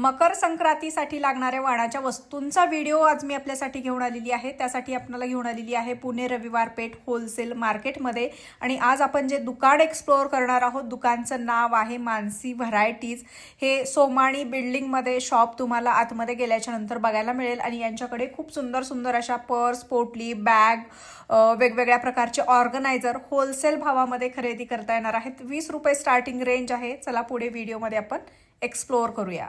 मकर संक्रांतीसाठी लागणाऱ्या वाणाच्या वस्तूंचा व्हिडिओ आज मी आपल्यासाठी घेऊन आलेली आहे। त्यासाठी आपल्याला घेऊन आलेली आहे पुणे रविवार पेठ होलसेल मार्केटमध्ये। आणि आज आपण जे दुकान एक्सप्लोअर करणार आहोत, दुकानचं नाव आहे मानसी व्हरायटीज। हे सोमाणी बिल्डिंगमध्ये शॉप तुम्हाला आतमध्ये गेल्याच्या नंतर बघायला मिळेल। आणि यांच्याकडे खूप सुंदर सुंदर अशा पर्स, पोटली, बॅग, वेगवेगळ्या प्रकारचे ऑर्गनायझर होलसेल भावामध्ये खरेदी करता येणार आहेत। 20 रुपये स्टार्टिंग रेंज आहे। चला पुढे व्हिडिओमध्ये आपण एक्सप्लोअर करूया।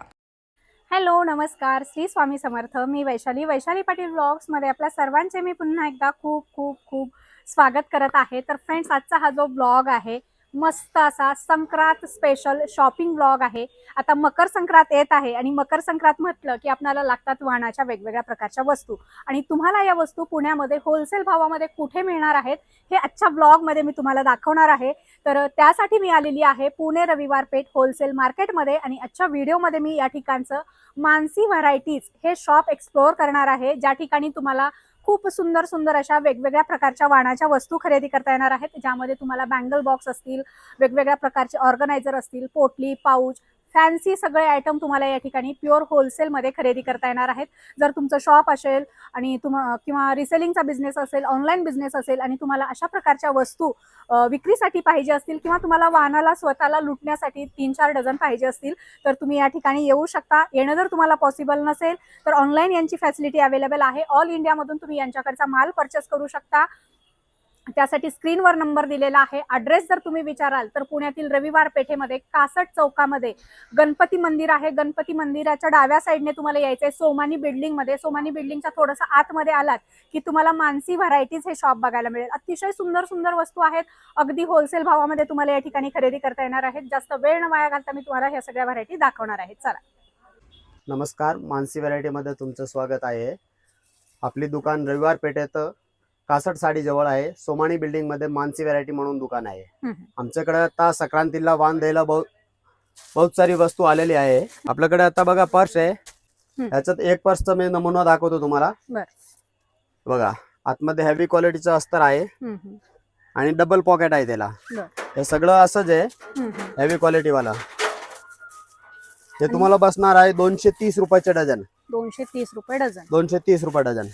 हॅलो, नमस्कार, श्री स्वामी समर्थ। मी वैशाली पाटील व्लॉग्समध्ये आपल्या सर्वांचे मी पुन्हा एकदा खूप खूप खूप स्वागत करत आहे। तर फ्रेंड्स, आजचा हा जो ब्लॉग आहे मस्त असा संक्रांत स्पेशल शॉपिंग ब्लॉग आहे। आता मकर संक्रांत येत आहे आणि मकर संक्रांत म्हटलं की आपल्याला लागतात वाणाच्या वेगवेगळ्या प्रकारच्या वस्तू। आणि तुम्हाला या वस्तू पुण्यामध्ये होलसेल भावामध्ये कुठे मिळणार आहेत हे आजच्या ब्लॉगमध्ये मी तुम्हाला दाखवणार आहे। तर त्यासाठी मी आलेली आहे पुणे रविवार पेठ होलसेल मार्केटमध्ये। आणि आजच्या व्हिडिओमध्ये मी या ठिकाणचं मानसी व्हरायटीज हे शॉप एक्सप्लोअर करणार आहे, ज्या ठिकाणी तुम्हाला खूप सुंदर सुंदर अशा वेगवेगळ्या प्रकारच्या वाणाच्या वस्तू खरेदी करता येणार आहेत, ज्यामध्ये तुम्हाला बँगल बॉक्स असतील, वेगवेगळ्या प्रकारचे ऑर्गनायझर असतील, पोटली, पाऊच, फॅन्सी सगळे आयटम तुम्हाला या ठिकाणी प्युअर होलसेलमध्ये खरेदी करता येणार आहेत। जर तुमचं शॉप असेल आणि किंवा रिसेलिंगचा बिझनेस असेल, ऑनलाईन बिझनेस असेल आणि तुम्हाला अशा प्रकारच्या वस्तू विक्रीसाठी पाहिजे असतील किंवा तुम्हाला वाणाला स्वतःला लुटण्यासाठी 3-4 डझन पाहिजे असतील तर तुम्ही या ठिकाणी येऊ शकता। येणं जर तुम्हाला पॉसिबल नसेल तर ऑनलाईन यांची फॅसिलिटी अवेलेबल आहे। ऑल इंडियामधून तुम्ही यांच्याकडचा माल परचेस करू शकता। त्यासाठी स्क्रीनवर नंबर दिलेला आहे। ॲड्रेस जर तुम्ही विचाराल तर पुण्यातील रविवार पेठेमध्ये कासट चौकामध्ये गणपती मंदिर आहे। गणपती मंदिराच्या डाव्या साईडने तुम्हाला यायचंय सोमानी बिल्डिंगमध्ये। सोमानी बिल्डिंगच्या थोडंसं आतमध्ये आलात की तुम्हाला मानसी व्हरायटीज हे शॉप बघायला मिळेल। अतिशय सुंदर सुंदर वस्तू आहेत, अगदी होलसेल भावामध्ये तुम्हाला या ठिकाणी खरेदी करता येणार आहेत। जास्त वेळ न वाया घालता मी तुम्हाला ह्या सगळ्या व्हरायटी दाखवणार आहे। चला। नमस्कार, मानसी व्हरायटीमध्ये तुमचं स्वागत आहे। आपली दुकान रविवार पेठेत कासट साडी जवळ आहे। सोमाणी बिल्डिंग मध्ये मानसी व्हरायटी म्हणून दुकान आहे। आमच्याकडे आता संक्रांतीला वाण द्यायला बहुत सारी वस्तू आलेली आहे। आपल्याकडे आता बघा पर्स आहे, ह्याच्यात एक पर्सचा मी नमुना दाखवतो तुम्हाला। बघा, आतमध्ये हेवी क्वालिटीचं अस्तर आहे आणि डबल पॉकेट आहे त्याला। हे सगळं असंच आहे, हेवी क्वालिटी वाला। हे तुम्हाला बसणार आहे 230 रुपयाचे डझन। 230 रुपये डझन। 230 रुपये डझन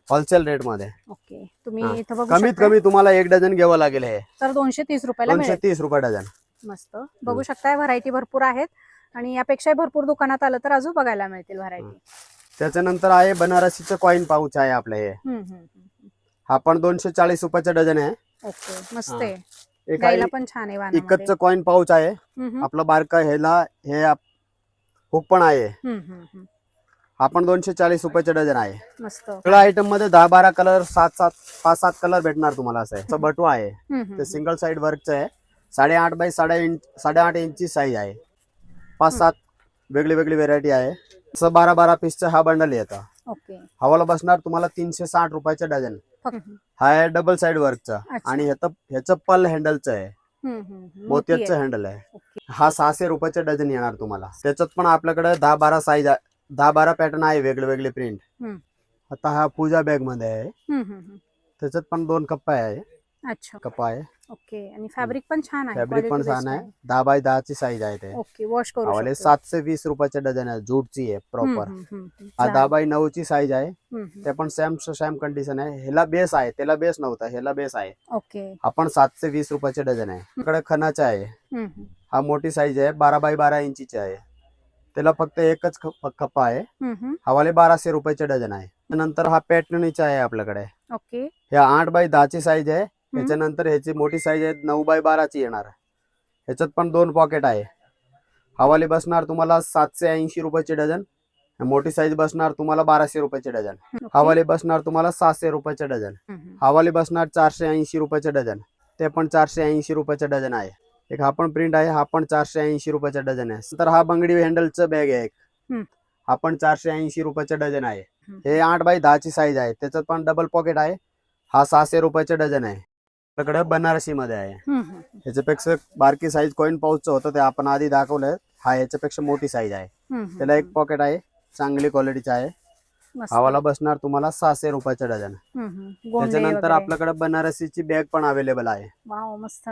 होलसेल रेट मध्ये। ओके, तुम्ही इथं बघू कमीत शकता कमी तुम्हाला 1 डझन घ्यावं लागेल। हे तर 230 रुपयाला मिळेल। 230 रुपये डझन। मस्त बघू शकताय, व्हरायटी भरपूर आहेत आणि यापेक्षा भरपूर दुकानात आलं तर अजून बघायला मिळतील व्हरायटी। त्याच्यानंतर आहे बनारसीचं कॉइन पाऊच आहे आपलं। हे हा पण 240 रुपयाचा डझन आहे। ओके, मस्त आहे, एक गायला पण छान आहे वाणामध्ये। इकतचं कॉइन पाऊच आहे आपलं बारका। ह्याला हे हुक पण आहे। हा पण 240 रुपयाचा डझन आहे। मस्त। सगळ्या आयटम मध्ये 10-12 कलर, 5-7 कलर भेटणार तुम्हाला। असं आहे बटवा आहे, ते सिंगल साइड वर्कचं आहे। 8.5 बाय 8.5 इंची साईज आहे। 5-7 वेगळी वेगळी व्हेरायटी आहे। असं 12-12 पीसचं हा बंडल येतं। ओके, हवाला बसणार तुम्हाला 360 रुपयाचा डझन। हा आहे डबल साइड वर्कचा आणि ह्याचं पल हँडलचं आहे, मोत्याचं हँडल आहे। हा 600 रुपयाचा डझन येणार तुम्हाला। त्याच्यात पण आपल्याकडे 10-12 साईज, 10-12 पॅटर्न आहे, वेगळे वेगळे प्रिंट। आता हा पूजा बॅग मध्ये आहे, त्याच्यात पण 2 कप्पा आहे। अच्छा, कप्पा आहे। ओके, आणि फॅब्रिक पण छान आहे, फॅब्रिक पण छान आहे। 10 बाय 10 ची साईज आहे ते। ओके, वॉश करू हवाले शकतो। 720 रुपयाचा डझन आहे, जूटची आहे प्रॉपर। हा 10 बाय 9 ची साईज आहे, ते पण सेम कंडिशन आहे। ह्याला बेस आहे, त्याला बेस नव्हता, ह्याला बेस आहे। ओके, हा पण 720 रुपयाचे डझन आहे। आपल्याकडे खणाचा आहे, हा मोठी साईज आहे, 12 बाय 12 इंचीची आहे। त्याला फक्त एकच कप्पा आहे। हवाले 1200 रुपयाचे डझन आहे। त्यानंतर हा पॅटर्नीचा आहे आपल्याकडे। ओके, हे 8 बाय 10 ची साईज आहे। त्याच्यानंतर ह्याची मोठी साईज आहे 9 बाय 12 ची येणार। ह्याच्यात पण 2 पॉकेट आहे। हवाले बसणार तुम्हाला 780 रुपयाचे डझन। मोठी साईज बसणार तुम्हाला 1200 रुपयाचे डझन। हवाले बसणार तुम्हाला 600 रुपयाचे डझन। हवाले बसणार 480 रुपयाचे डझन, ते पण 480 रुपयाचे डझन आहे। एक हा पण प्रिंट आहे, हा पण 480 रुपयाचा डझन आहे। तर हा बंगडी हँडलचं बॅग आहे एक, हा पण 480 रुपयाचा डझन आहे। हे 8 बाय 10 ची साईज आहे, त्याच्यात पण डबल पॉकेट आहे। हा 600 रुपयाचा डझन आहे। आपल्याकडे बनारसी मध्ये आहे, ह्याच्यापेक्षा बारकी साईज कॉइन पाऊचचं होतं, ते आपण आधी दाखवलंय। हा ह्याच्यापेक्षा मोठी साईज आहे, त्याला एक पॉकेट आहे, चांगली क्वालिटीचा आहे। हवाला बसणार तुम्हाला 600 रुपयाचा डझन। त्याच्यानंतर आपल्याकडे बनारसीची बॅग पण अवेलेबल आहे। वाव, मस्त।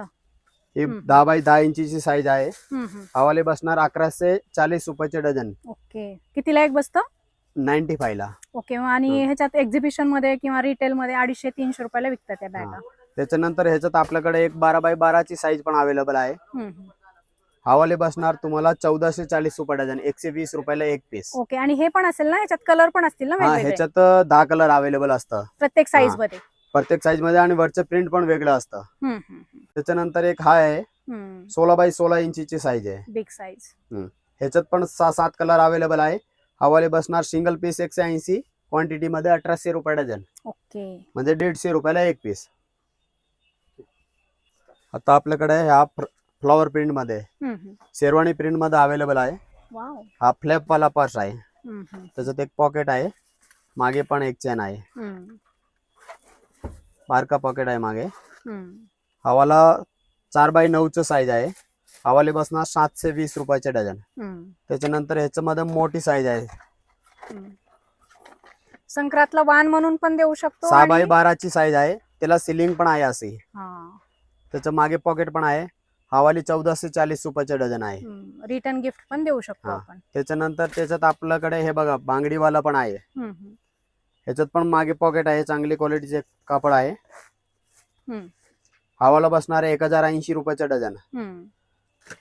ही 10 बाय 10 इंचीची साईज आहे. हम्म. हवाले बसणार 1140 रुपयाचे डझन, ओके, कितीला एक बसतं? 95 ला. ओके, आणि ह्याच्यात एक्झिबिशन मध्ये किंवा रिटेल मध्ये 250-300 रुपयाला विकतात त्या बॅगा. त्याच्यानंतर ह्याच्यात आपल्याकडे एक 12 बाय 12 ची साईज पण अवेलेबल आहे. हवाले बसणार तुम्हाला 1440 रुपये डझन, 120 रुपयाला एक पीस. ओके, आणि हे पण असेल ना, ह्याच्यात कलर पण असतील ना हा, वेगवेगळे? ह्याच्यात 10 कलर अवेलेबल असतं प्रत्येक साईज मध्ये. प्रत्येक साईज मध्ये, आणि वरचं प्रिंट पण वेगळं असतं. त्याच्यानंतर एक हा आहे 16 बाय 16 इंचीची साईज आहे, बिग साईज. ह्याच्यात पण 6-7 कलर अवेलेबल आहे. हवाले बसणार सिंगल पीस 180, क्वांटिटी मध्ये 1800 रुपये डझन. ओके, म्हणजे 150 रुपयाला एक पीस. आता आपल्याकडे ह्या फ्लॉवर प्रिंट मध्ये, शेरवानी प्रिंट मध्ये अवेलेबल आहे. वाव. हा फ्लॅप वाला पर्स आहे. त्याच्यात एक पॉकेट आहे, मागे पण एक चेन आहे, बारका पॉकेट आहे मागे. हवाला 4 बाय 9 च साईज आहे. हवाले बसणार 720 रुपयाचे डझन. त्याच्यानंतर ह्याच्यामध्ये मोठी साईज आहे, संक्रांतला वाण म्हणून पण देऊ शकतो. 6 बाय 12 ची साईज आहे, त्याला सिलिंग पण आहे अशी. त्याच्या मागे पॉकेट पण आहे. हवाली 1440 रुपयाचे डझन आहे. रिटर्न गिफ्ट पण देऊ शकतो आपण. त्याच्यानंतर त्याच्यात आपल्याकडे हे बघा बांगडीवाला पण आहे. ह्याच्यात पण मागे पॉकेट आहे, चांगली क्वालिटीचे कापड आहे. हवाला बसणार आहे 1080 रुपयाचे डझन.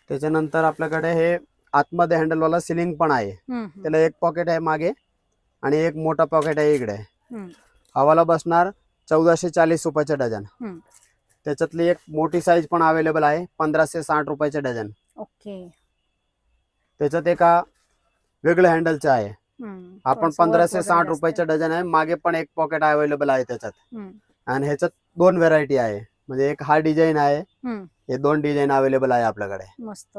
त्याच्यानंतर आपल्याकडे हे आतमध्ये हँडल वाला सिलिंग पण आहे, त्याला एक पॉकेट आहे मागे आणि एक मोठा पॉकेट आहे इकडे. हवाला बसणार 1440 रुपयाचे डझन. त्याच्यातली एक मोठी साईज पण अवेलेबल आहे, 1560 रुपयाचे डझन. ओके, त्याच्यात एका वेगळं हँडलचं आहे, आपण 1560 रुपयाचे डझन आहे. मागे पण एक पॉकेट अवेलेबल आहे त्याच्यात. आणि ह्याच्यात 2 व्हेरायटी आहे, म्हणजे एक हा डिझाईन आहे, हे 2 डिझाईन अवेलेबल आहे आपल्याकडे. मस्त.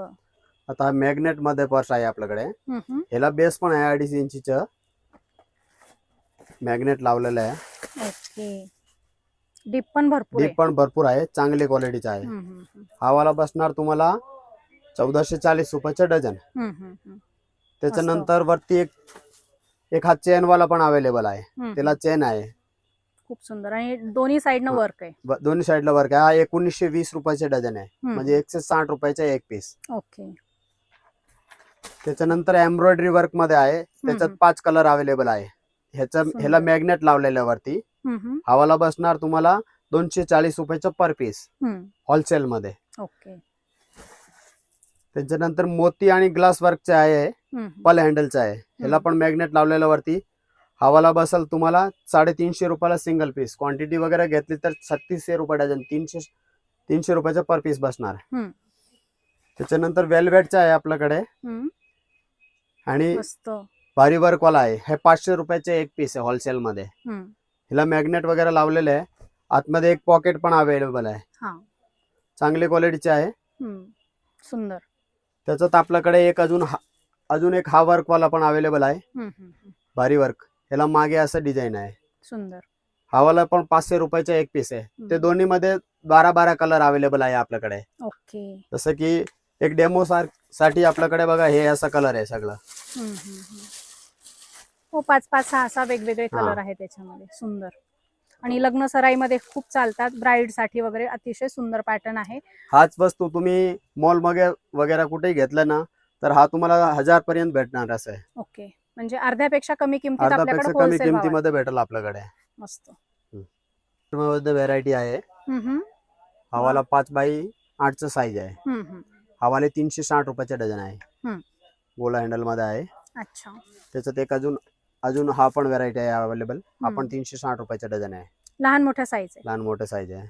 आता हा मॅग्नेट मध्ये पर्स आहे आपल्याकडे. ह्याला बेस पण आहे 2.5 इंचीच मॅग्नेट लावलेलं आहे. ओके, डीप पण भरपूर आहे. चांगली क्वालिटीचा आहे. हवाला बसणार तुम्हाला 1440 रुपयाचे डझन. त्याच्यानंतर वरती एक हा चेन वाला पण अवेलेबल आहे, त्याला चेन आहे. खूप सुंदर, आणि दोन्ही साइडनं वर्क आहे. दोन्ही साईडला वर्क आहे. हा 1920 रुपयाचे डझन आहे, म्हणजे 160 रुपयाचा एक पीस. ओके. त्याच्यानंतर एम्ब्रॉयडरी वर्क मध्ये आहे, त्याच्यात 5 कलर अवेलेबल आहे. ह्याला मॅग्नेट लावलेल्या वरती. हवाला बसणार तुम्हाला 240 रुपयाचं पर पीस, होलसेल मध्ये. ओके. त्याच्यानंतर मोती आणि ग्लास वर्कचे आहे, पल हँडलचा आहे. ह्याला पण मॅग्नेट लावलेल्या वरती. हवाला बसल तुम्हाला 350 रुपयाला सिंगल पीस, क्वांटिटी वगैरे घेतली तर 3600 रुपये डझन, 300 रुपयाचा पर पीस बसणार. त्याच्यानंतर वेलवेटचा आहे आपल्याकडे, आणि भारी वर्क वाला आहे. हे 500 रुपयाचे एक पीस आहे होलसेल मध्ये. ह्याला मॅग्नेट वगैरे लावलेले आहे. आतमध्ये एक पॉकेट पण अवेलेबल आहे, चांगली क्वालिटीचे आहे. सुंदर. त्याच्यात आपल्याकडे एक अजून एक हा वर्क वाला पण अवेलेबल आहे, भारी वर्क. ह्याला मागे असं डिझाईन आहे, सुंदर. हवाला पण 500 रुपयाचा एक पीस आहे. ते दोन्ही मध्ये 12 कलर अवेलेबल आहे आपल्याकडे. ओके. जसं की एक डेमो साठी आपल्याकडे बघा हे असा कलर आहे सगळं. हो, 5-5, 6-6 वेगवेगळे कलर आहे त्याच्यामध्ये. सुंदर. आणि लग्न सराईमध्ये खूप चालतात, ब्राईड साठी वगैरे अतिशय सुंदर पॅटर्न आहे. हाच वस्तू तुम्ही मॉल मध्ये वगैरे कुठेही घेतलं ना तर हा तुम्हाला 1000 पर्यंत भेटणार असं आहे. ओके, म्हणजे अर्ध्यापेक्षा कमी किमतीत अर्ध्यापेक्षा आपल्याकडे कमी होलसेल भावात. किमतीमध्ये भेटेल आपल्याकडे. मस्त. व्हेरायटी आहे. हवाला 5 बाय 8 च साईज आहे. हवाले 360 रुपयाचे डझन आहे, गोला हँडल मध्ये आहे. अच्छा. त्याच्यात एक अजून हा पण व्हेरायटी आहे अवेलेबल. आपण 360 रुपयाचे डझन आहे. लहान मोठ्या साईज आहे. लहान मोठे साईज आहे.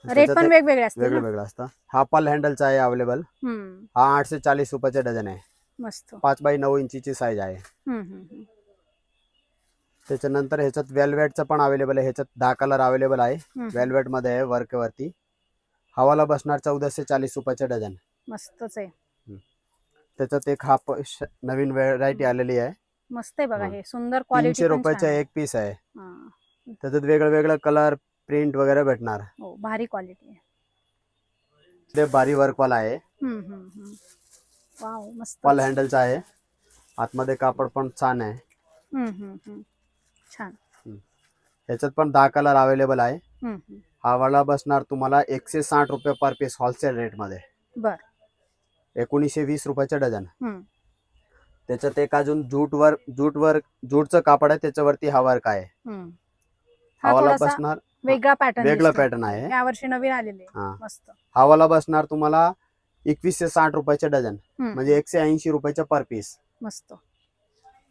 रेट पण वेगवेगळे असतात. वेगळं असतं. हा पल हँडलचा आहे अवेलेबल. हा 840 रुपयाचे डझन आहे. मस्त. 5 बाय 9 इंचीची साईज आहे. त्याच्यानंतर ह्याच्यात वेलवेटचं पण अवेलेबल आहे. ह्याच्यात 10 कलर अवेलेबल आहे. वेलवेट मध्ये आहे वर्क वरती. हवाला बसणार 1440 रुपयाचे डझन. मस्तच आहे. त्याच्यात एक हा नवीन व्हेरायटी आलेली आहे. मस्त आहे बघा, हे सुंदर क्वालिटी. 300 रुपयाचा एक पीस आहे. त्याच्यात वेगळं कलर प्रिंट वगैरे भेटणार. हो, भारी क्वालिटी आहे. ते भारी वर्क वाला आहे. वाव, मस्त. पल हँडलचा आहे. आतमध्ये कापड पण छान आहे. छान. ह्याच्यात पण 10 कलर अवेलेबल आहे. हा वाला बसणार तुम्हाला 160 रुपये पर पीस होलसेल रेट मध्ये. बर. 1920 रुपयाचे डझन. हम्म. त्याच्यात एक अजून जूटचं कापड आहे, त्याच्यावरती हा वर्क आहे. हम्म. हा हा वाला थोडासा बसणार वेगळा पॅटर्न वेगळा पॅटर्न आहे. या वर्षी नवीन आलेले. हा. मस्त. हा वाला बसणार तुम्हाला 2160 रुपयाचे डझन, हम्म. म्हणजे 180 रुपयाचे पर पीस. मस्त.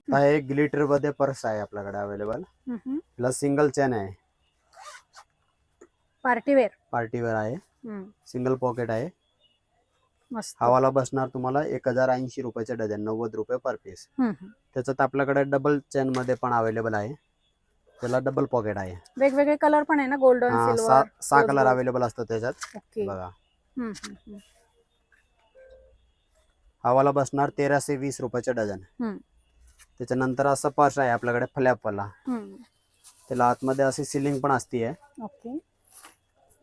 हा एक ग्लिटर मध्ये पर्स आहे आपल्याकडे अवेलेबल. याला सिंगल चेन आहे, पार्टी वेअर. पार्टीवेअर आहे, सिंगल पॉकेट आहे. मस्त. हा वाला बसणार तुम्हाला 1080 रुपयाचे डझन, 90 रुपये पर पीस. त्याच्यात आपल्याकडे डबल चेन मध्ये पण अवेलेबल आहे, त्याला डबल पॉकेट आहे. वेगवेगळे कलर पण आहे ना, गोल्डन, हा, सिल्वर, 6 कलर अवेलेबल असतात त्याच्यात. ओके. बघा हा वाला बसणार 1320 रुपयाचे डझन. त्याच्यानंतर असं पर्स आहे आपल्याकडे फ्लॅप वाला, त्याला आतमध्ये अशी सिलिंग पण असते. ओके.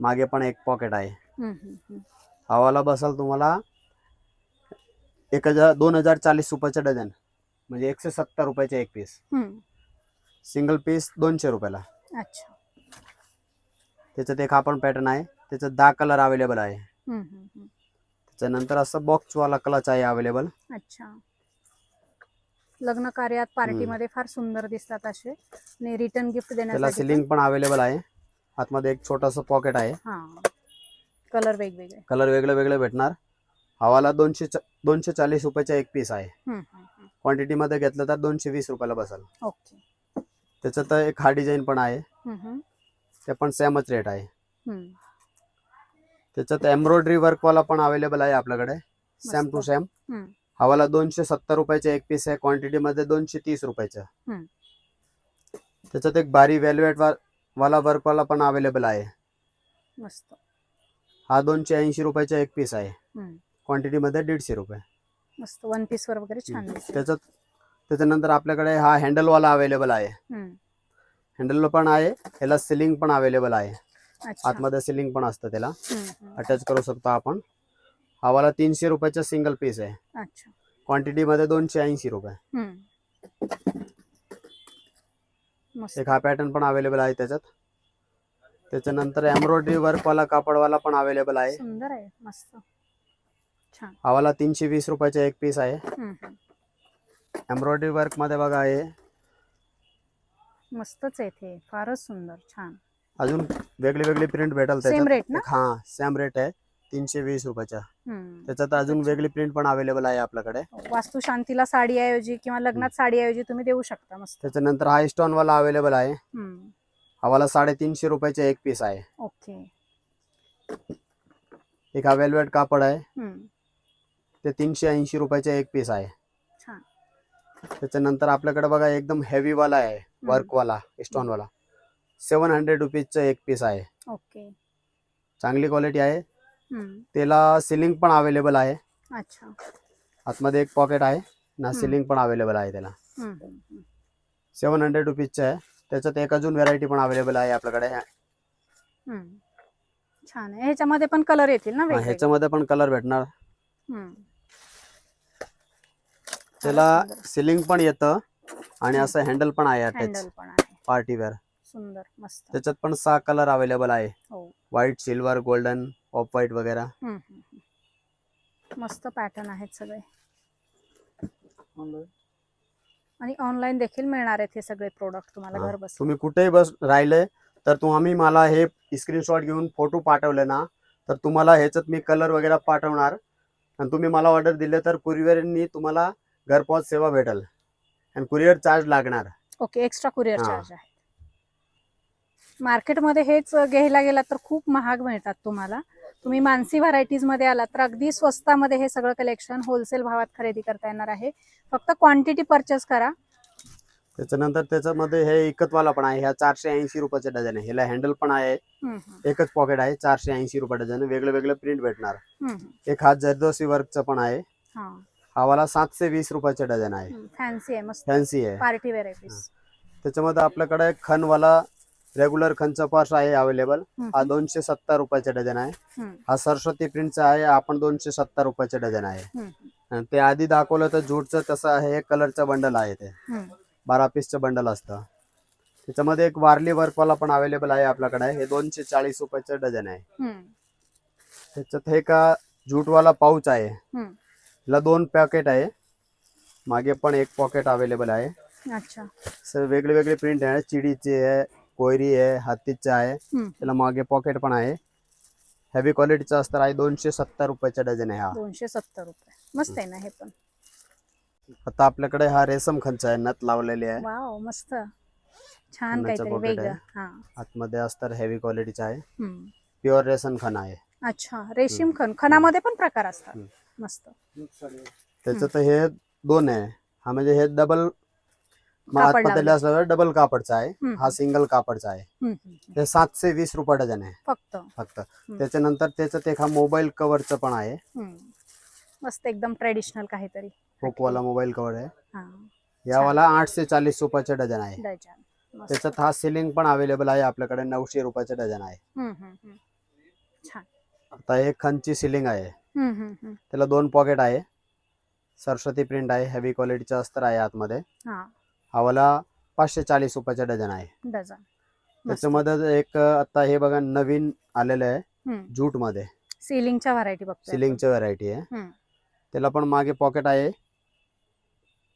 मागे पण एक पॉकेट आहे. हा वाला बसल तुम्हाला 2040 रुपयाचे डझन, म्हणजे 170 रुपयाचे एक पीस. सिंगल पीस 200 रुपयाला. अच्छा. त्याच्यात एक हा पण पॅटर्न आहे, त्याच्यात 10 कलर अवेलेबल आहे. त्याच्यानंतर असं बॉक्स वाला क्लच आहे अवेलेबल. अच्छा. लग्न कार्यात, पार्टीमध्ये फार सुंदर दिसतात असे, आणि रिटर्न गिफ्ट त्याला देण्यासाठी सिलिंग पण अवेलेबल आहे. आतमध्ये एक छोटस पॉकेट आहे. कलर वेगवेगळे, कलर वेगळे वेगळे भेटणार. हवाला 240 रुपयाचा एक पीस आहे. क्वांटिटी मध्ये घेतलं तर 220 रुपयाला बसल. ओके. त्याच्यात एक हा डिझाईन पण आहे, ते पण सेमच रेट आहे. त्याच्यात एम्ब्रॉयडरी वर्क वाला पण अवेलेबल आहे आपल्याकडे, सेम टू सेम. हवाला 270 रुपयाचा एक पीस आहे, क्वांटिटी मध्ये 230 रुपयाचा. त्याच्यात एक बारी वेलवेट वाला वर्क वाला पण अवेलेबल आहे. मस्त. हा 280 रुपयाचा एक पीस आहे, क्वांटिटी मध्ये 150 रुपये. मस्त. वन पीस वर वगैरे छान दिसतं. त्याच्यानंतर आपल्याकडे हा हँडल वाला अवेलेबल आहे. हँडल पण आहे, याला सिलिंग पण अवेलेबल आहे. आतमध्ये सिलिंग पण असतं, त्याला अटॅच करू शकतो आपण. हा वाला 300 रुपयाचा सिंगल पीस आहे. अच्छा. क्वांटिटी मध्ये 280 रुपये. एक हा पॅटर्न पण अवेलेबल आहे त्याच्यात. त्याच्यानंतर एम्ब्रॉयडरी वर्क वाला कापडवाला पण अवेलेबल आहे. सुंदर आहे. मस्त. छान. हा वाला 320 रुपयाचा एक पीस आहे. एम्ब्रॉयडरी वर्क मध्ये बघा, आहे मस्तच आहे ते, फारच सुंदर, छान. अजून वेगळी वेगळी प्रिंट भेटेल सेम रेट ना? हा, सेम रेट आहे, 320 रुपयाचा. त्याच्यात अजून वेगळी प्रिंट पण अवेलेबल आहे आपल्याकडे. वास्तू शांतीला साडीऐवजी किंवा लग्नात साडीऐवजी तुम्ही देऊ शकता. मस्त. त्याच्यानंतर हा स्टोन वाला अवेलेबल आहे. हा वाला 350 रुपयाचा एक पीस आहे. ओके. एक हा वेलवेट कापड आहे, ते 380 रुपयाचा एक पीस आहे. छान. त्याच्यानंतर आपल्याकडे बघा एकदम हेवी वाला आहे, वर्क वाला, स्टोन वाला, 700 रुपीजचा एक पीस आहे. ओके. चांगली क्वालिटी आहे. त्याला सिलिंग पण अवेलेबल आहे. अच्छा. आतमध्ये एक पॉकेट आहे ना, सिलिंग पण अवेलेबल आहे त्याला. 700 रुपीजचा आहे. त्याच्यात एक अजून व्हेरायटी पण अवेलेबल आहे आपल्याकडे. छान आहे. ह्याच्यामध्ये पण कलर येतील ना वेगवेगळे? ह्याच्यामध्ये पण कलर भेटणार. त्याला सिलिंग पण येतं आणि असं हँडल पण आहे अटॅच, हँडल पण आहे. Party wear. सुंदर. मस्त. त्याच्यात पण 6 कलर अवेलेबल आहे, हो. White, silver, golden, off white वगैरे. मस्त पॅटर्न आहेत सगळे, आणि ऑनलाईन देखील मिळणार आहेत हे सगळे प्रोडक्ट तुम्हाला घर बसल्या. तुम्ही कुठेही राहिले तर तुम्ही मला हे स्क्रीनशॉट घेऊन फोटो पाठवले ना, तर तुम्हाला ह्याच्यात मी कलर वगैरे पाठवणार, आणि तुम्ही मला ऑर्डर दिले तर कुरिअरनी तुम्हाला घरपोच सेवा भेटेल, आणि कुरिअर चार्ज लागणार. ओके. एक्स्ट्रा कुरिअर चार्ज आहे. मार्केटमध्ये हेच घ्यायला गेला तर खूप महाग मिळतात तुम्हाला. तुम्ही मानसी व्हरायटीज मध्ये आलात तर अगदी स्वस्तामध्ये हे सगळं कलेक्शन होलसेल भावात खरेदी करता येणार आहे. फक्त क्वांटिटी परचेस करा. त्याच्यानंतर त्याच्यामध्ये हे इकतवाला पण आहे, ह्या 480 रुपयाचे डझन आहे. ह्याला हँडल पण आहे, एकच पॉकेट आहे, 480 रुपये डझन. वेगळे वेगळे प्रिंट भेटणार. एक हा जर्दोसी वर्कचा पण आहे, हा वाला 720 रुपयाचे डझन आहे. फॅन्सी आहे. मस्त फॅन्सी आहे, पार्टी वेअर आहे. त्याच्यामध्ये आपल्याकडे खनवाला रेग्युलर खनचा पर्स आहे अवेलेबल. हा 270 रुपयाचे डझन आहे. हा सरस्वती प्रिंटचा आहे, आपण 270 रुपयाचे डझन आहे. ते आधी दाखवलं तर जूटचं तसं आहे, कलरचं बंडल आहे, ते 12 पीसचं बंडल असतं. त्याच्यामध्ये एक वारली वर्कवाला पण अवेलेबल आहे आपल्याकडे. हे 240 रुपयाचं डझन आहे. त्याच्यात हे का जूटवाला पाऊच आहे. ला 2 पॅकेट आहे. मागे पण एक पॉकेट अवेलेबल आहे. अच्छा. सर वेगळे वेगळे प्रिंट आहे. चिडीचे आहे, कोयरी आहे, हत्तीचे आहे. त्याला मागे पॉकेट पण आहे. हेवी क्वालिटीचा अस्तर आहे. 270 रुपयाचा डझन आहे हा. 270 रुपये. मस्त आहे ना हे पण. आता आपल्याकडे हा रेशम खंच आहे, नथ लावलेली आहे. वाव मस्त छान खणाचं काहीतरी pocket वेगळं. आहे. हा. आतमध्ये अस्तर हेवी क्वालिटीचा आहे. प्युअर रेशम खण आहे. अच्छा. रेशीम खण. खणामध्ये पण प्रकार असतात. मस्त. त्याच्यात हे 2 आहे. हा म्हणजे हे डबल कापड आतमध्ये असल्यावर डबल कापडचा आहे. हम्म. हा सिंगल कापडचा आहे. हे 720 रुपये डझन आहे फक्त. त्याच्यानंतर त्याच्यात एक हा मोबाईल कव्हरचं पण आहे. मस्त एकदम ट्रेडिशनल काहीतरी. हुकवाला मोबाईल कव्हर आहे. हा. यावाला 840 रुपयाचे डझन आहे. डझन. मस्त. त्याच्यात हा सिलिंग पण अवेलेबल आहे आपल्याकडे. 900 रुपयाचे डझन आहे. छान. आता हे खणची सिलिंग आहे. हम्म. त्याला 2 पॉकेट आहे. सरस्वती प्रिंट आहे. हेवी क्वालिटीचा अस्तर आहे आतमध्ये. हा. हावाला 540 रुपयाचा डझन आहे. डझन. त्याच्यामध्ये एक आता हे बघा नवीन आलेलं आहे जूट मध्ये. सिलिंगच्या व्हरायटी बघतोय. सिलिंगची व्हरायटी आहे. त्याला पण मागे पॉकेट आहे.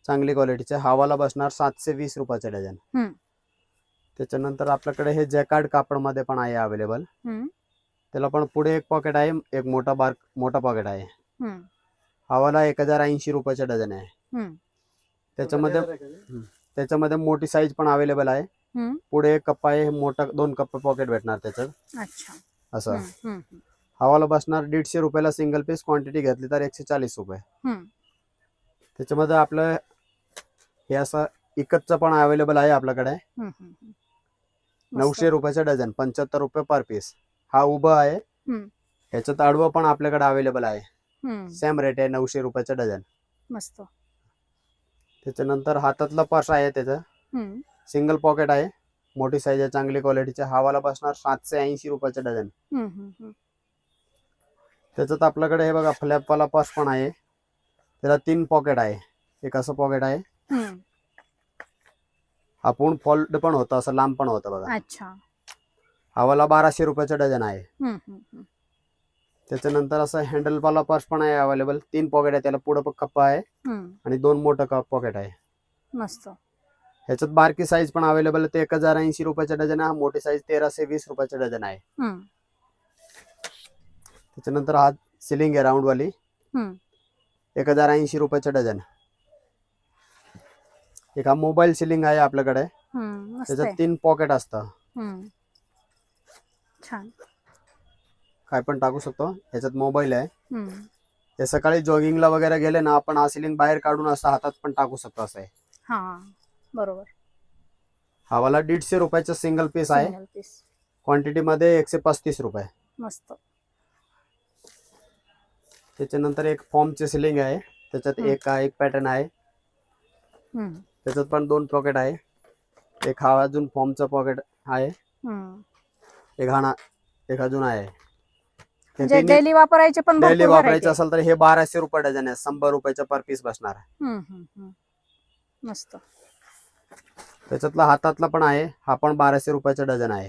चांगली क्वालिटीचे. हावाला बसणार 720 रुपयाचे डझन. त्याच्यानंतर आपल्याकडे हे जॅकार्ड कापड मध्ये पण आहे अवेलेबल. त्याला पण पुढे एक पॉकेट आहे. एक मोठा पॉकेट आहे. हावाला 1080 रुपयाचे डझन आहे. त्याच्यामध्ये मोठी साईज पण अवेलेबल आहे. पुढे एक कप्पा आहे. मोठा 2 कप्पा पॉकेट भेटणार त्याच्यात. अच्छा. असं. हवाला बसणार 150 रुपयाला सिंगल पीस. क्वांटिटी घेतली तर 140 रुपये. त्याच्यामध्ये आपलं हे असं इकतचं पण अवेलेबल आहे आपल्याकडे. 900 रुपयाचा डझन. 75 रुपये पर पीस. हा उभा आहे. ह्याच्यात आडवं पण आपल्याकडे अवेलेबल आहे. सेम रेट आहे. 900 रुपयाचा डझन. मस्त. त्याच्यानंतर हातातला पर्स आहे. त्याचं सिंगल पॉकेट आहे. मोठी साईज आहे. चांगली क्वालिटीचे. हावाला बसणार 780 रुपयाचा डझन. त्याच्यात आपल्याकडे हे बघा फ्लॅपवाला पर्स पण आहे. त्याला 3 पॉकेट आहे. एक असं पॉकेट आहे. आपण फोल्ड पण होतं, असं लांब पण होतं बघा. अच्छा. हावाला 1200 रुपयाचा डझन आहे. त्याच्यानंतर असं हँडलवाला पर्स पण आहे अवेलेबल. 3 पॉकेट आहे. त्याला पुढे कप्पा आहे आणि 2 मोठं पॉकेट आहे. मस्त. ह्याच्यात बारकी साईज पण अवेलेबल आहे. ते 1080 रुपयाचा डझन आहे. मोठी साईज 1320 रुपयाचा डझन आहे. त्याच्यानंतर हा सिलिंग आहे राऊंड वाली. 1080 रुपयाचा डझन. एक हा मोबाईल सिलिंग आहे आपल्याकडे. त्याच्यात 3 पॉकेट असतं. छान. काय पण टाकू शकतो. ह्याच्यात मोबाईल आहे. हे सकाळी जॉगिंगला वगैरे गेले ना, आपण हा सिलिंग बाहेर काढून असं हातात पण टाकू शकतो. असं आहे. हा बरोबर. हावाला 150 रुपयाचा सिंगल पीस आहे. क्वांटिटी मध्ये 135 रुपये. मस्त. त्याच्यानंतर एक फॉर्मचे सिलिंग आहे. त्याच्यात एक पॅटर्न आहे. त्याच्यात पण 2 पॉकेट आहे. एक हा अजून फॉर्मचा पॉकेट आहे. एक अजून आहे. डेली वापरायचे पण डेली वापरायचे असेल तर हे 1200 रुपये डझन आहे. 100 रुपयाचा पर पीस बसणार. मस्त. त्याच्यातला हातातला पण आहे. हा पण 1200 रुपयाचा डझन आहे.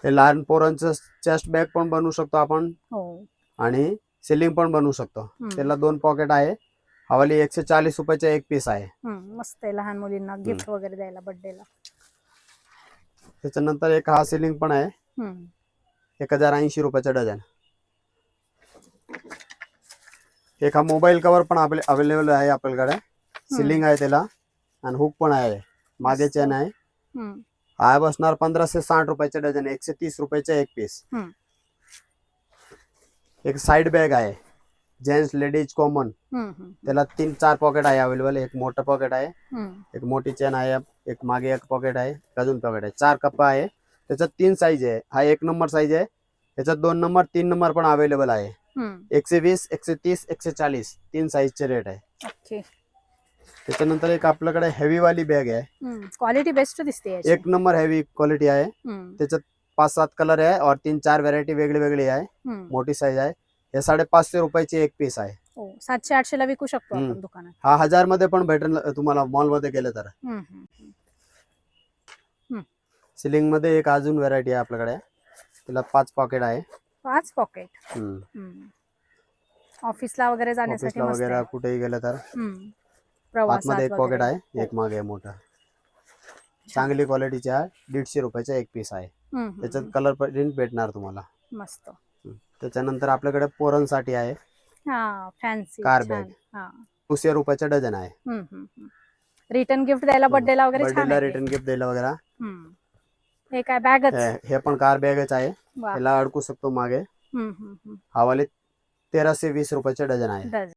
हे लहान पोरांचं चेस्ट बॅग पण बनवू शकतो आपण आणि सिलिंग पण बनवू शकतो. त्याला 2 पॉकेट आहे. हवाली 140 रुपयाचा एक पीस आहे. मस्त आहे. लहान मुलींना गिफ्ट वगैरे द्यायला बर्थडेला. त्याच्यानंतर एक हा सिलिंग पण आहे. 1080 रुपयाचा डझन. एक हा मोबाईल कव्हर पण अवेलेबल आहे आपल्याकडे. सिलिंग आहे त्याला आणि हुक पण आहे. मागे चेन आहे. हा बसणार 1560 रुपयाचा डझन. 130 रुपयाचा एक पीस. एक साइड बॅग आहे. Gents ladies common. त्याला 3-4 पॉकेट आहे अवेलेबल. एक मोठं पॉकेट आहे. एक मोठी चेन आहे. एक मागे एक पॉकेट आहे. अजून पॉकेट आहे. 4 कप्पा आहे. त्याच्यात 3 साईज आहे. हा 1 नंबर साईज आहे. त्याच्यात 2 नंबर 3 नंबर पण अवेलेबल आहे. 120, 130, 140 3 साईजचे रेट आहे. त्याच्यानंतर एक आपल्याकडे हेवी वाली बॅग आहे. क्वालिटी बेस्ट दिसते. 1 नंबर हेवी क्वालिटी आहे. त्याच्यात 5-7 कलर आहे और 3-4 व्हरायटी वेगळी वेगळी आहे. मोठी साईज आहे. हे 550 रुपयाची एक पीस आहे. 700-800 ला विकू शकतो आपण दुकानात. हा 1000 मध्ये पण भेटेल तुम्हाला मॉल मध्ये गेले तर. सिलिंग मध्ये एक अजून व्हरायटी आहे आपल्याकडे, तिला 5 पॉकेट आहे. 5 पॉकेट. हम्म. ऑफिसला वगैरे जाण्यासाठी ऑफिसला मस्त वगैरे आहे. कुठेही गेलं तर प्रवासात आतमध्ये एक पॉकेट वगैरे. आहे, एक मागे आहे मोठा. चांगली क्वालिटीचा आहे, 150 रुपयाचा एक पीस आहे. त्याच्यात कलर प्रिंट भेटणार तुम्हाला. मस्त. त्याच्यानंतर आपल्याकडे पोरांसाठी आहे हा फॅन्सी कार बॅग. 200 रुपयाचा डझन आहे. रिटर्न गिफ्ट द्यायला बर्थडेला वगैरे छान बर्थडेला आहे. रिटर्न गिफ्ट द्यायला वगैरे. हे काय बॅगच. हे पण कार बॅगच आहे. वा. याला अडकू शकतो मागे. हम्म, हम्म, हम्म. हवाले 1320 रुपयाचा डझन आहे. डझन.